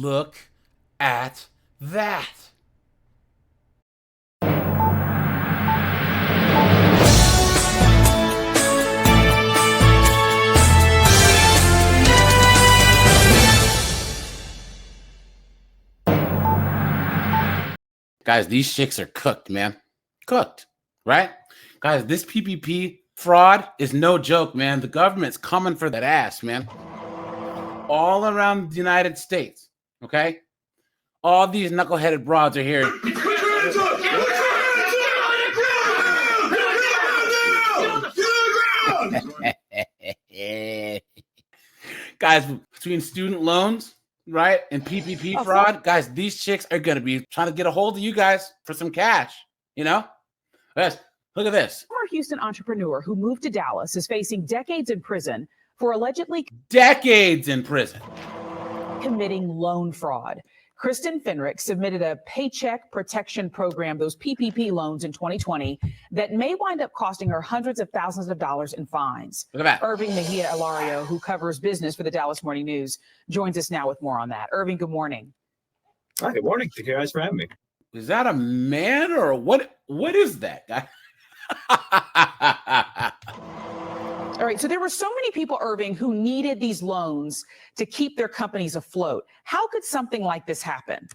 Look at that. Guys, these chicks are cooked, man. Cooked, right? Guys, this PPP fraud is no joke, man. The government's coming for that ass, man. All around the United States, okay? All these knuckleheaded broads are here. Guys, between student loans, right, and PPP fraud, guys, these chicks are going to be trying to get a hold of you guys for some cash, you know? Yes, look at this. Former Houston entrepreneur who moved to Dallas is facing decades in prison for allegedly committing loan fraud. Kristin Finrich submitted a paycheck protection program, those PPP loans in 2020, that may wind up costing her hundreds of thousands of dollars in fines. Look at that. Irving Mejia Alario, who covers business for the Dallas Morning News, joins us now with more on that. Irving, good morning. Hi, good morning. Thank you guys for having me. Is that a man or what? What is that guy? All right. So there were so many people, Irving, who needed these loans to keep their companies afloat. How could something like this happen?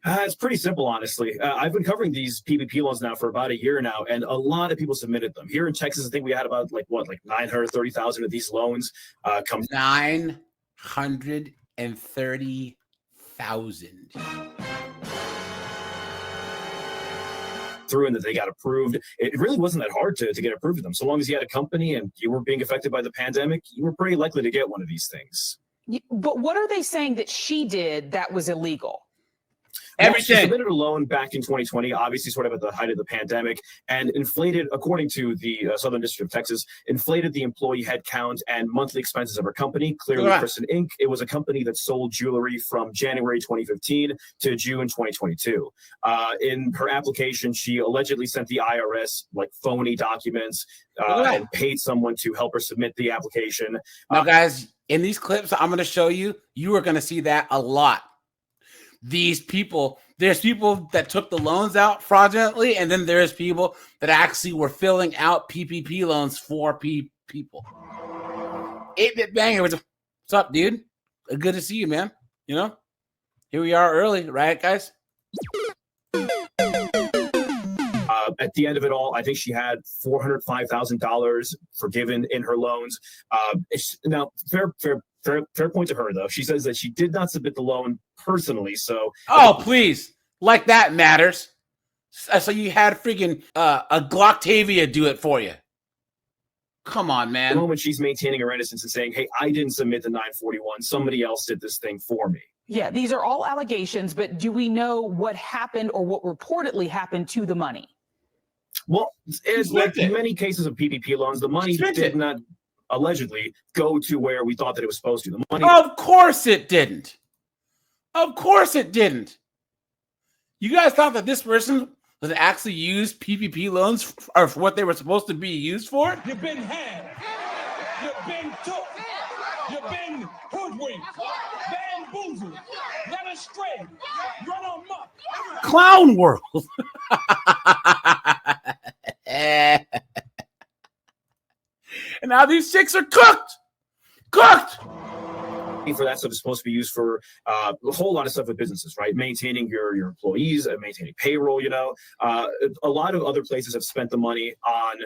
It's pretty simple, honestly. I've been covering these PPP loans now for about a year now, and a lot of people submitted them. Here in Texas, I think we had about like 930,000 of these loans come. 930,000. Through and that they got approved. It really wasn't that hard to get approved of them. So long as you had a company and you were being affected by the pandemic, you were pretty likely to get one of these things. But what are they saying that she did that was illegal? Everything. Well, she submitted a loan back in 2020, obviously sort of at the height of the pandemic, and inflated, according to the Southern District of Texas, inflated the employee headcount and monthly expenses of her company. Clearly, Kristin Inc. It was a company that sold jewelry from January 2015 to June 2022. In her application, she allegedly sent the IRS like phony documents and paid someone to help her submit the application. Now, guys, in these clips I'm going to show you, you are going to see that a lot. These people, there's people that took the loans out fraudulently, and then there's people that actually were filling out PPP loans for people. 8-bit banger. What's up, dude? Good to see you, man. You know, here we are early, right, guys? At the end of it all, I think she had $405,000 forgiven in her loans. Now, fair point to her, though. She says that she did not submit the loan personally. So, please, like that matters. So you had freaking a Gloctavia do it for you. Come on, man. The moment she's maintaining her innocence and saying, "Hey, I didn't submit the 941. Somebody else did this thing for me." Yeah, these are all allegations, but do we know what happened or what reportedly happened to the money? Well, it's like in many cases of PPP loans, the money did not allegedly go to where we thought that it was supposed to. The money. Of course it didn't. Of course it didn't. You guys thought that this person would actually use PPP loans for what they were supposed to be used for? You've been had. You've been took. You've been hoodwinked. Bamboozled. Led astray. Run amok. Clown world. And now these chicks are cooked. For that stuff is supposed to be used for a whole lot of stuff with businesses, right? Maintaining your employees, maintaining payroll. You know, a lot of other places have spent the money on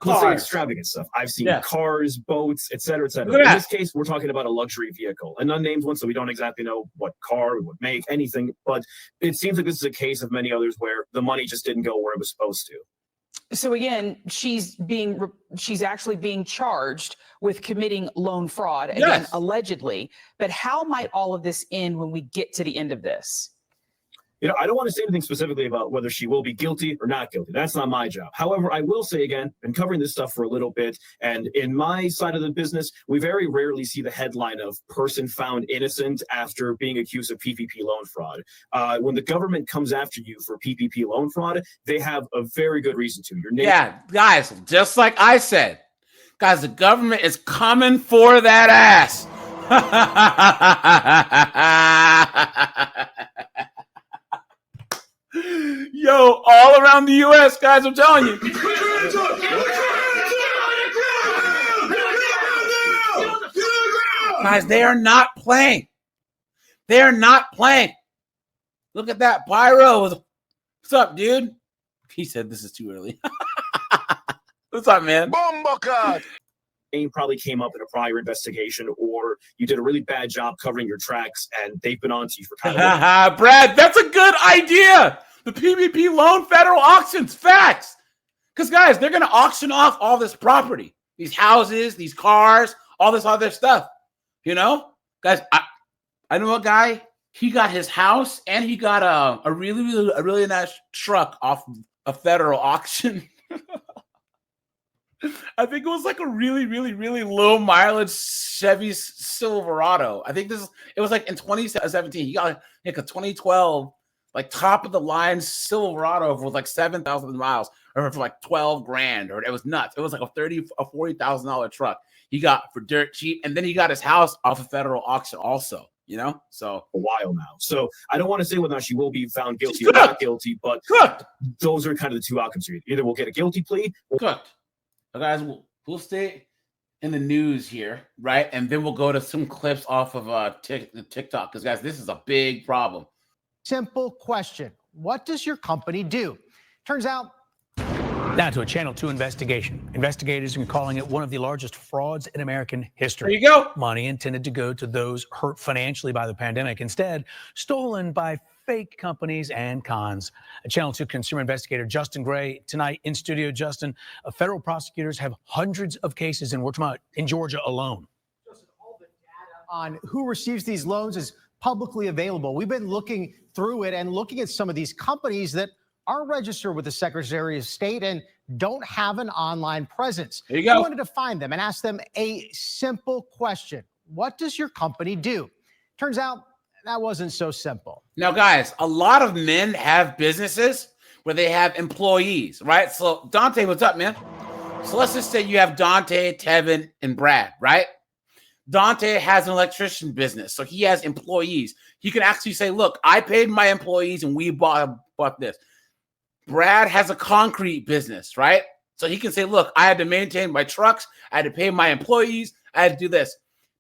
let's say extravagant stuff. I've seen cars, boats, et cetera, et cetera. In this case, we're talking about a luxury vehicle, an unnamed one, so we don't exactly know what car, what make, anything. But it seems like this is a case of many others where the money just didn't go where it was supposed to. So again, she's actually being charged with committing loan fraud, again, allegedly. But how might all of this end when we get to the end of this? You know, I don't want to say anything specifically about whether she will be guilty or not guilty. That's not my job. However, I will say again, been covering this stuff for a little bit, and in my side of the business, we very rarely see the headline of person found innocent after being accused of PPP loan fraud. When the government comes after you for PPP loan fraud, they have a very good reason to. Your name. Yeah, guys, just like I said, guys, the government is coming for that ass. Yo, all around the U.S., guys, I'm telling you. Guys, they are not playing. They are not playing. Look at that. Pyro. What's up, dude? He said this is too early. What's up, man? Name probably came up in a prior investigation, or you did a really bad job covering your tracks and they've been on to you for kind of Brad, that's a good idea. The PPP loan federal auctions, facts. Because, guys, they're going to auction off all this property, these houses, these cars, all this other stuff. You know, guys, I know a guy, he got his house and he got a really nice truck off a federal auction. I think it was like a really low mileage Chevy Silverado. I think it was like in 2017. He got like a 2012, like top of the line Silverado with like 7,000 miles, or for like 12 grand, or it was nuts. It was like a $40,000 truck he got for dirt cheap, and then he got his house off a federal auction also. You know, so a while now. So I don't want to say whether or not she will be found guilty or not guilty, but those are kind of the two outcomes here. Either we'll get a guilty plea. Cooked. So guys, we'll stay in the news here, right? And then we'll go to some clips off of TikTok, because, guys, this is a big problem. Simple question. What does your company do? Turns out. Now to a Channel 2 investigation. Investigators are calling it one of the largest frauds in American history. There you go. Money intended to go to those hurt financially by the pandemic, instead stolen by fake companies and cons. A Channel 2 consumer investigator, Justin Gray, tonight in studio. Justin, federal prosecutors have hundreds of cases in Georgia alone. Justin, all the data on who receives these loans is publicly available. We've been looking through it and looking at some of these companies that are registered with the Secretary of State and don't have an online presence. There you go. I wanted to find them and ask them a simple question. What does your company do? Turns out that wasn't so simple. Now, guys, a lot of men have businesses where they have employees, right? So, Dante, what's up, man? So let's just say you have Dante, Tevin, and Brad, right? Dante has an electrician business, so he has employees. He can actually say, look, I paid my employees and we bought this. Brad has a concrete business, right? So he can say, look, I had to maintain my trucks. I had to pay my employees. I had to do this.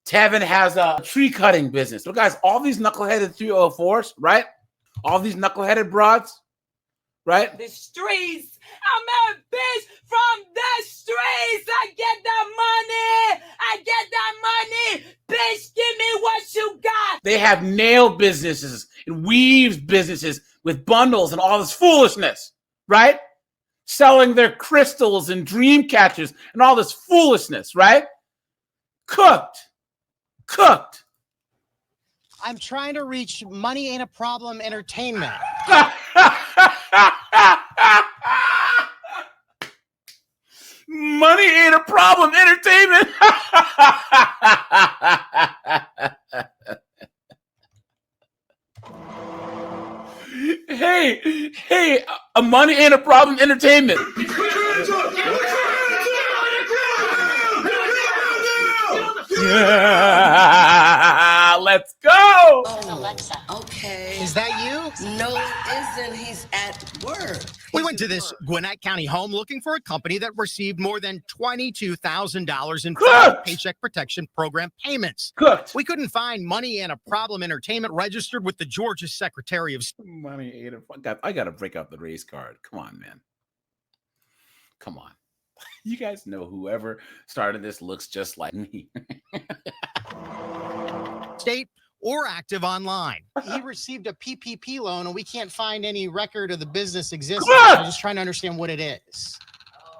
Tevin has a tree cutting business. So, guys, all these knuckleheaded 304s, right? All these knuckleheaded broads, right? The streets. I'm a bitch from the streets. I get that money. I get that money. Bitch, give me what you got. They have nail businesses and weaves businesses with bundles and all this foolishness, right? Selling their crystals and dream catchers and all this foolishness, right? Cooked. I'm trying to reach Money Ain't a Problem Entertainment. Money ain't a problem. Entertainment. Hey, a money ain't a problem. Entertainment. Let's go. Oh, Alexa. Okay. Is that you? No, it isn't. He's at work. We went to this Gwinnett County home looking for a company that received more than $22,000 in Paycheck Protection Program payments. We couldn't find Money and a Problem Entertainment registered with the Georgia Secretary of State. Money ain't a. I gotta break out the race card. Come on, man. Come on. You guys know whoever started this looks just like me. State or active online. He received a PPP loan and we can't find any record of the business existing. I'm just trying to understand what it is.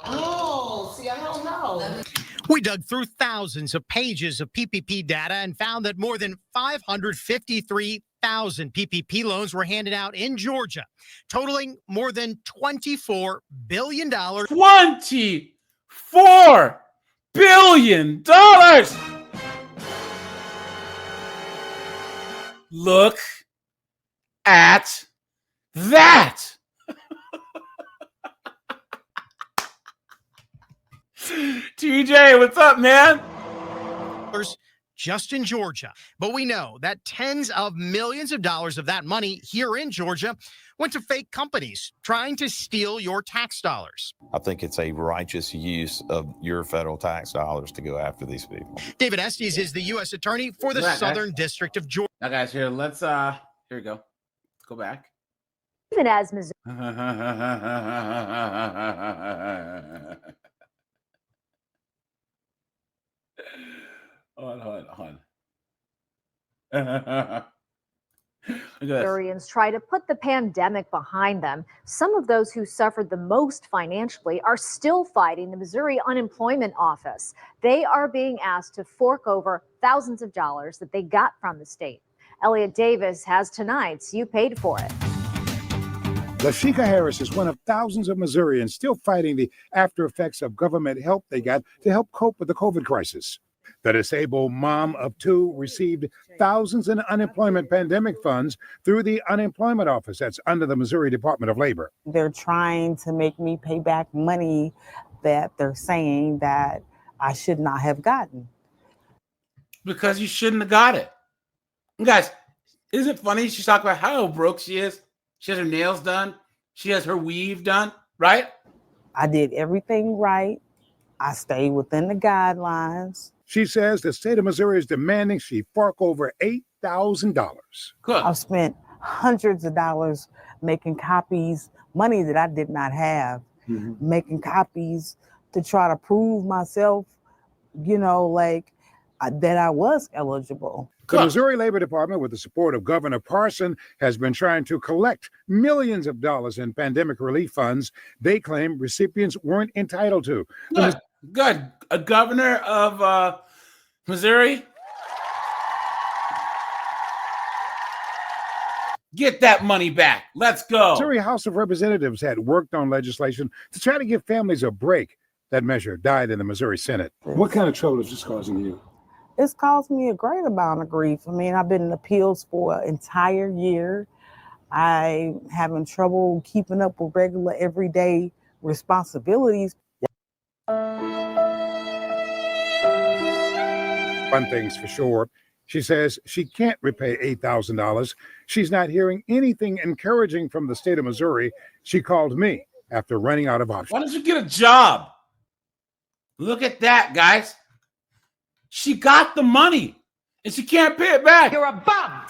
Oh, see, I don't know. We dug through thousands of pages of PPP data and found that more than 553,000 PPP loans were handed out in Georgia, totaling more than $24 billion. $24 billion. Look at that. TJ, what's up, man? just in Georgia. But we know that tens of millions of dollars of that money here in Georgia went to fake companies trying to steal your tax dollars. I think it's a righteous use of your federal tax dollars to go after these people. David Estes is the U.S. Attorney for the Southern District of Georgia. Now, guys, here, let's, here we go. Let's go back. Even as Missouri. Hold on. Missourians try to put the pandemic behind them. Some of those who suffered the most financially are still fighting the Missouri Unemployment Office. They are being asked to fork over thousands of dollars that they got from the state. Elliot Davis has tonight's You Paid For It. Lashika Harris is one of thousands of Missourians still fighting the after effects of government help they got to help cope with the COVID crisis. The disabled mom of two received thousands in unemployment pandemic funds through the unemployment office that's under the Missouri Department of Labor. They're trying to make me pay back money that they're saying that I should not have gotten. Because you shouldn't have got it. And guys, isn't it funny? She's talking about how broke she is. She has her nails done. She has her weave done, right? I did everything right. I stayed within the guidelines. She says the state of Missouri is demanding she fork over $8,000. I've spent hundreds of dollars making copies, money that I did not have, making copies to try to prove myself, that I was eligible. The Missouri Labor Department, with the support of Governor Parson, has been trying to collect millions of dollars in pandemic relief funds they claim recipients weren't entitled to. Good. A governor of Missouri. Get that money back. Let's go. Missouri House of Representatives had worked on legislation to try to give families a break. That measure died in the Missouri Senate. What kind of trouble is this causing you? It's caused me a great amount of grief. I mean, I've been in appeals for an entire year. I'm having trouble keeping up with regular everyday responsibilities. One thing's for sure. She says she can't repay $8,000. She's not hearing anything encouraging from the state of Missouri. She called me after running out of options. Why don't you get a job? Look at that, guys. She got the money, and she can't pay it back. You're a bum.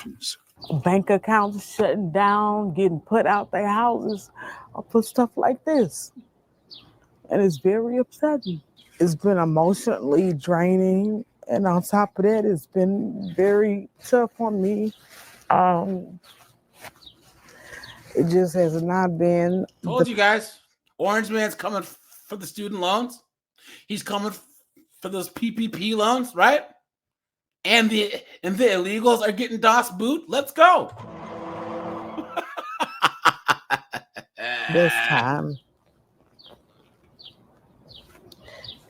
Bank accounts shutting down, getting put out their houses, or put stuff like this. And it's very upsetting. It's been emotionally draining. And on top of that, it's been very tough on me. It just has not been. Told you guys, Orange Man's coming for the student loans. He's coming for those PPP loans, right? And the illegals are getting DOS boot. Let's go. This time.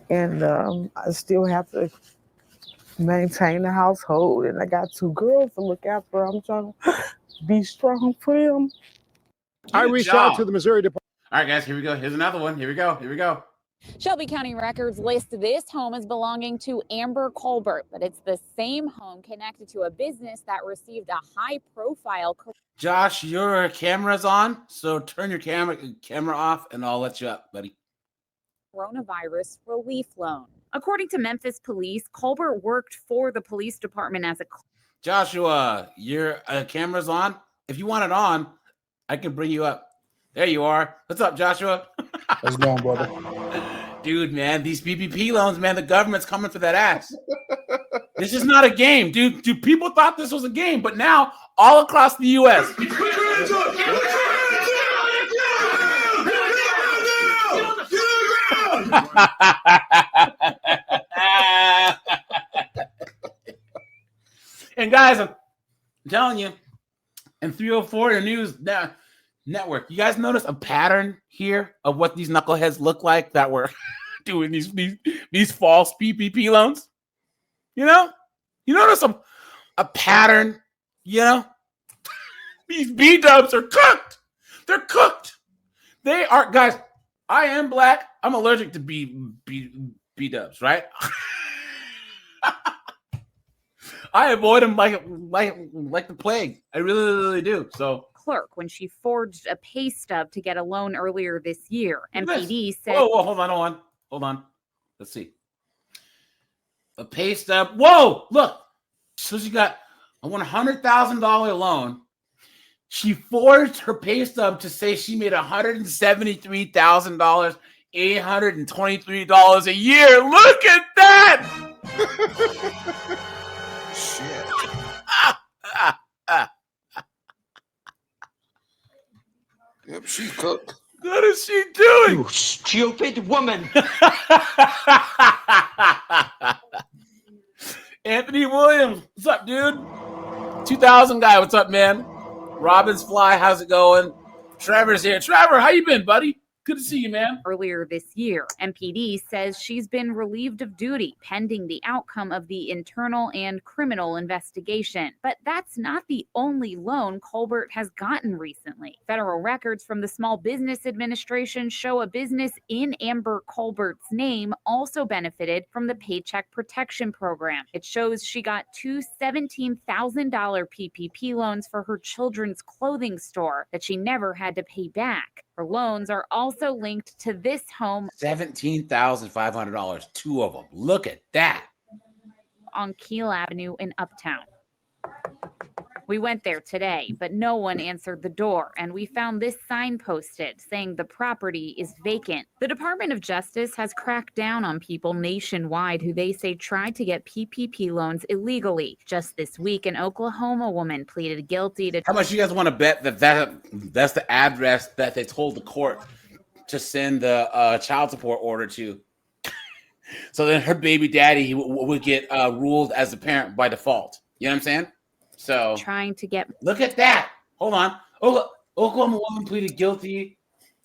And I still have to maintain the household, and I got two girls to look after. I'm trying to be strong for them. I reached out to the Missouri Department. All right, guys, here we go. Here's another one. Here we go. Shelby County records list this home as belonging to Amber Colbert, but it's the same home connected to a business that received a high-profile. Josh, your camera's on, so turn your camera off, and I'll let you up, buddy. Coronavirus relief loan. According to Memphis police, Colbert worked for the police department as a. Joshua, your camera's on. If you want it on, I can bring you up. There you are. What's up, Joshua? How's it going, brother? Dude, man, these PPP loans, man, the government's coming for that ass. This is not a game, dude. People thought this was a game, but now all across the U.S. And guys, I'm telling you, in 304 the news network, you guys notice a pattern here of what these knuckleheads look like that were doing these false PPP loans? You notice a pattern, These B-dubs are cooked. They're cooked. They are, guys, I am black. I'm allergic to B-dubs, right? I avoid them like the plague. I really do. So clerk when she forged a pay stub to get a loan earlier this year. MPD said, whoa, hold on. Let's see. A pay stub. Whoa, look. So she got a $100,000 loan. She forged her pay stub to say she made $173,000, $823 a year. Look at that. Shit. Yep, she's cooked. What is she doing? You stupid woman. Anthony Williams, what's up, dude? 2000 guy, what's up, man? Robin's Fly, how's it going? Trevor's here. Trevor, how you been, buddy? Good to see you, man. Earlier this year, MPD says she's been relieved of duty pending the outcome of the internal and criminal investigation. But that's not the only loan Colbert has gotten recently. Federal records from the Small Business Administration show a business in Amber Colbert's name also benefited from the Paycheck Protection Program. It shows she got two $17,000 PPP loans for her children's clothing store that she never had to pay back. Her loans are also linked to this home. $17,500, two of them. Look at that. On Keel Avenue in Uptown. We went there today, but no one answered the door, and we found this sign posted saying the property is vacant. The Department of Justice has cracked down on people nationwide who they say tried to get PPP loans illegally. Just this week, an Oklahoma woman pleaded guilty to... How much you guys want to bet that's the address that they told the court to send the child support order to? So then her baby daddy would get ruled as a parent by default. You know what I'm saying? So trying to get... Look at that. Hold on. Oklahoma woman pleaded guilty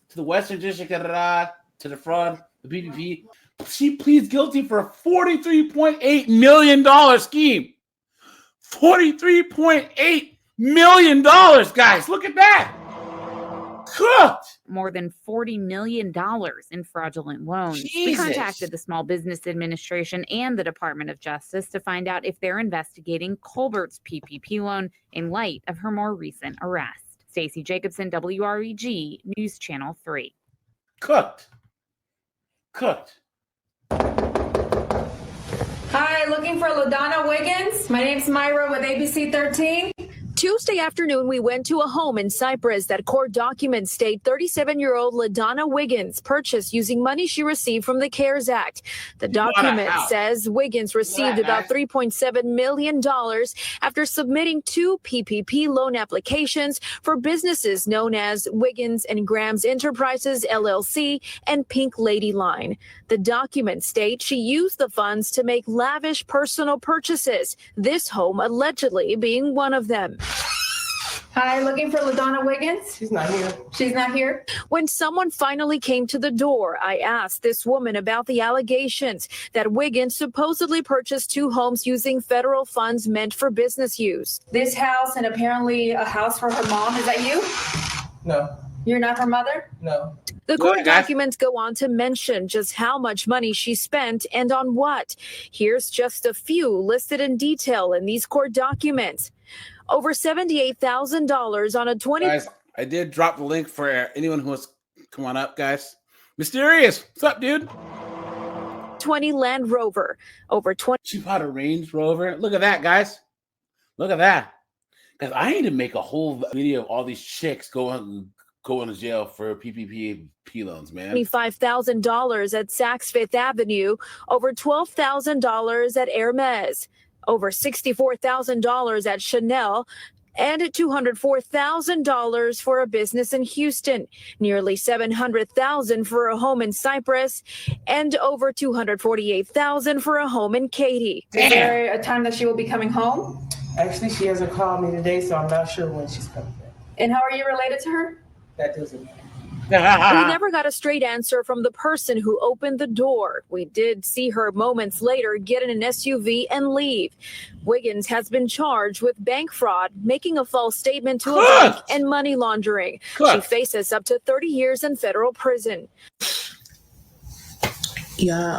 to the Western District to the fraud, the PPP. She pleads guilty for a $43.8 million scheme. $43.8 million, guys. Look at that. Cooked. More than $40 million in fraudulent loans. Jesus. We contacted the Small Business Administration and the Department of Justice to find out if they're investigating Colbert's PPP loan in light of her more recent arrest. Stacey Jacobson, WREG, News Channel 3. Cooked. Hi, looking for Ladonna Wiggins. My name's Myra with ABC 13. Tuesday afternoon, we went to a home in Cyprus that court documents state 37-year-old Ladonna Wiggins purchased using money she received from the CARES Act. The document says Wiggins received about $3.7 million after submitting two PPP loan applications for businesses known as Wiggins and Grams Enterprises, LLC, and Pink Lady Line. The document states she used the funds to make lavish personal purchases, this home allegedly being one of them. Hi, looking for Ladonna Wiggins. She's not here. She's not here. When someone finally came to the door, I asked this woman about the allegations that Wiggins supposedly purchased two homes using federal funds meant for business use. This house and apparently a house for her mom. Is that you? No. You're not her mother? No. The court documents go on to mention just how much money she spent and on what. Here's just a few listed in detail in these court documents. Over $78,000 on a 20. Guys, I did drop the link for anyone who wants to come on up, guys. Mysterious, what's up, dude? 20 Land Rover. Over 20. She bought a Range Rover. Look at that, guys. Look at that. Because I need to make a whole video of all these chicks going to jail for PPP loans, man. $25,000 at Saks Fifth Avenue. Over $12,000 at Hermes. Over $64,000 at Chanel, and $204,000 for a business in Houston, nearly $700,000 for a home in Cyprus, and over $248,000 for a home in Katy. Is there a time that she will be coming home? Actually, she hasn't called me today, so I'm not sure when she's coming back. And how are you related to her? That doesn't matter. We never got a straight answer from the person who opened the door. We did see her moments later get in an SUV and leave. Wiggins has been charged with bank fraud, making a false statement to a bank, and money laundering. She faces up to 30 years in federal prison. Yeah,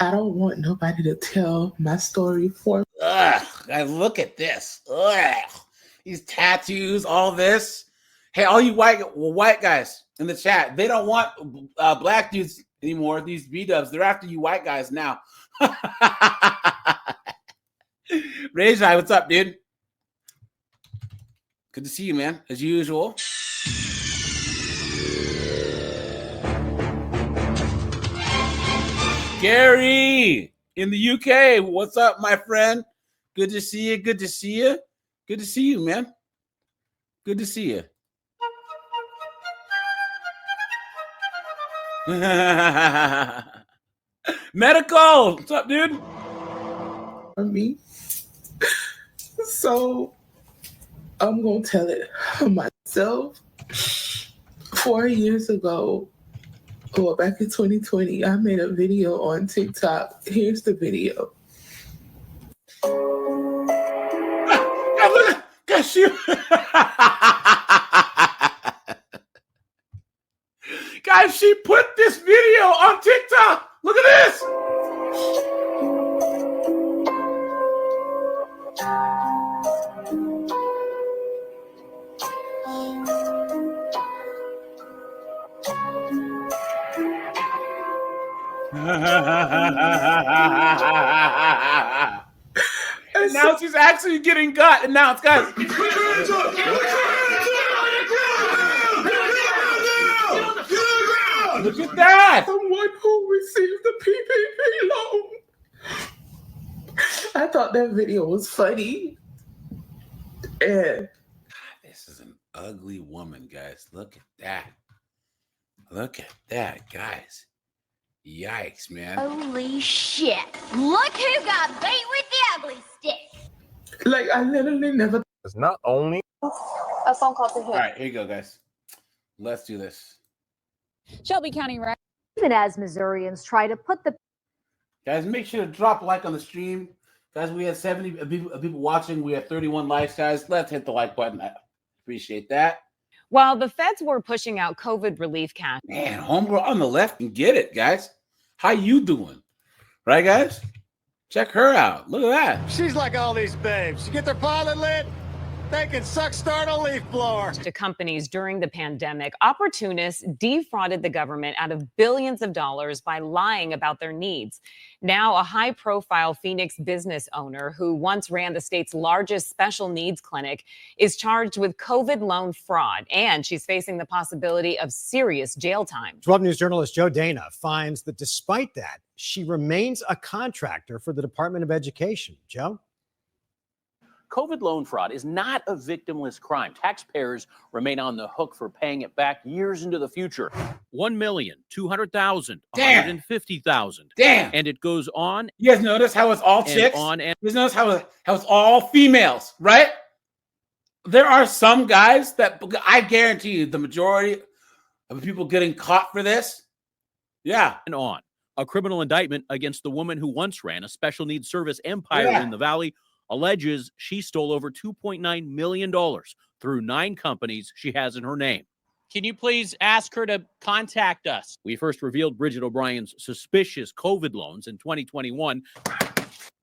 I don't want nobody to tell my story for me. Ugh, guys, look at this. Ugh. These tattoos, all this. Hey, all you white guys in the chat, they don't want black dudes anymore. These B-dubs, they're after you white guys now. Rajai, what's up, dude? Good to see you, man, as usual. Gary in the UK, what's up, my friend? Good to see you. Good to see you. Good to see you, man. Good to see you. Medical, what's up, dude? For me. So I'm gonna tell it myself. 4 years ago, well, back in 2020, I made a video on TikTok. Here's the video. Guys, you. Guys, she put this video on TikTok. Look at this. And now she's actually getting got. And now it's guys. Look at that! Someone who received the PPP loan. I thought that video was funny. And this is an ugly woman, guys. Look at that. Look at that, guys. Yikes, man. Holy shit. Look who got beat with the ugly stick. like, I literally never. It's not only A phone call to who? All right, here you go, guys. Let's do this. Shelby County, right? Even as Missourians try to put the Guys, make sure to drop a like on the stream. Guys, we had 70 people watching. We have 31 likes, guys. Let's hit the like button. I appreciate that. While the feds were pushing out COVID relief cash. Man, homegirl on the left can get it, guys. How you doing? Right, guys? Check her out. Look at that. She's like all these babes. You get their pilot lit, they can suck start a leaf blower. To companies during the pandemic, opportunists defrauded the government out of billions of dollars by lying about their needs. Now, a high-profile Phoenix business owner who once ran the state's largest special needs clinic is charged with COVID loan fraud, and she's facing the possibility of serious jail time. 12 News journalist Joe Dana finds that despite that, she remains a contractor for the Department of Education. Joe? COVID loan fraud is not a victimless crime. Taxpayers remain on the hook for paying it back years into the future. 1,200,000, Damn. 150,000. Damn. And it goes on. You guys notice how it's all chicks? On and you guys notice how it's all females, right? There are some guys that I guarantee you the majority of people getting caught for this. Yeah. And on. A criminal indictment against the woman who once ran a special needs service empire Yeah. in the Valley alleges she stole over $2.9 million through 9 companies she has in her name. Can you please ask her to contact us? We first revealed Bridget OBrien's suspicious COVID loans in 2021.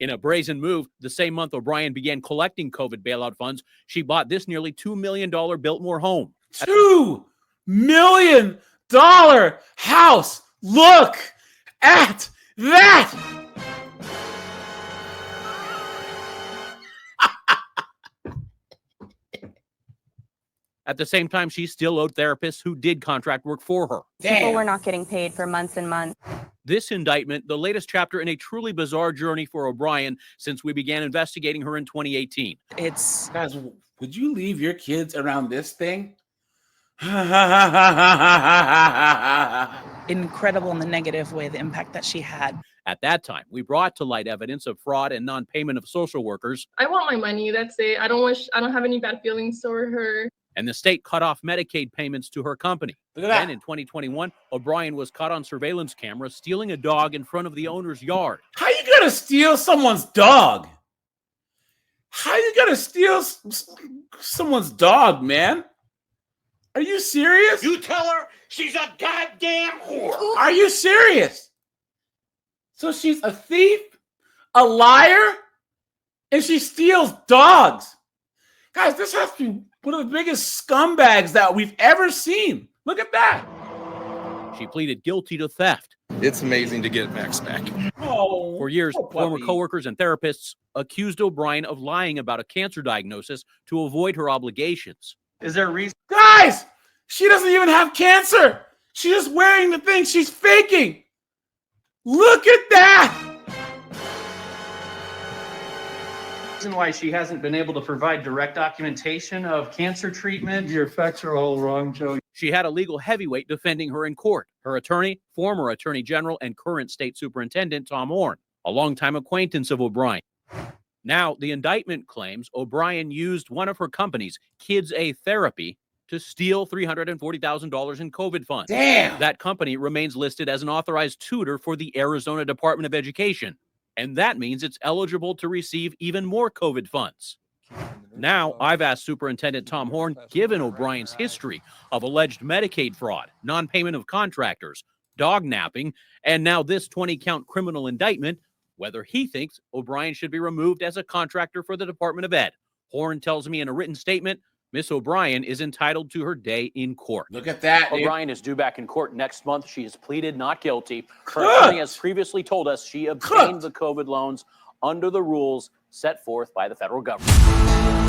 In a brazen move, the same month O'Brien began collecting COVID bailout funds, she bought this nearly $2 million Biltmore home. $2 million house. Look at that. At the same time, she still owed therapists who did contract work for her. People were not getting paid for months and months. This indictment, the latest chapter in a truly bizarre journey for O'Brien since we began investigating her in 2018. It's guys, would you leave your kids around this thing? Incredible in the negative way, the impact that she had. At that time, we brought to light evidence of fraud and non-payment of social workers. I want my money. That's it. I don't have any bad feelings toward her. And the state cut off Medicaid payments to her company. Look at that. Then in 2021, O'Brien was caught on surveillance camera stealing a dog in front of the owner's yard. How you gonna steal someone's dog? How you gonna steal someone's dog, man? Are you serious? You tell her she's a goddamn whore. Are you serious? So she's a thief, a liar, and she steals dogs. Guys, this has to be one of the biggest scumbags that we've ever seen. Look at that. She pleaded guilty to theft. It's amazing to get Max back. Oh, For years, poor former puppy. coworkers and therapists accused O'Brien of lying about a cancer diagnosis to avoid her obligations. Is there a reason? Guys, she doesn't even have cancer. She's just wearing the thing. She's faking. Look at that. Reason why she hasn't been able to provide direct documentation of cancer treatment? Your facts are all wrong, Joe. She had a legal heavyweight defending her in court. Her attorney, former Attorney General and current State Superintendent Tom Horn, a longtime acquaintance of O'Brien. Now, the indictment claims O'Brien used one of her companies, Kids A Therapy, to steal $340,000 in COVID funds. Damn. That company remains listed as an authorized tutor for the Arizona Department of Education. And that means it's eligible to receive even more COVID funds. Now, I've asked Superintendent Tom Horn, given O'Brien's history of alleged Medicaid fraud, non-payment of contractors, dog napping, and now this 20-count criminal indictment, whether he thinks O'Brien should be removed as a contractor for the Department of Ed. Horn tells me in a written statement, Miss O'Brien is entitled to her day in court. Look at that, dude. O'Brien is due back in court next month. She has pleaded not guilty. Her attorney has previously told us she obtained the COVID loans under the rules set forth by the federal government.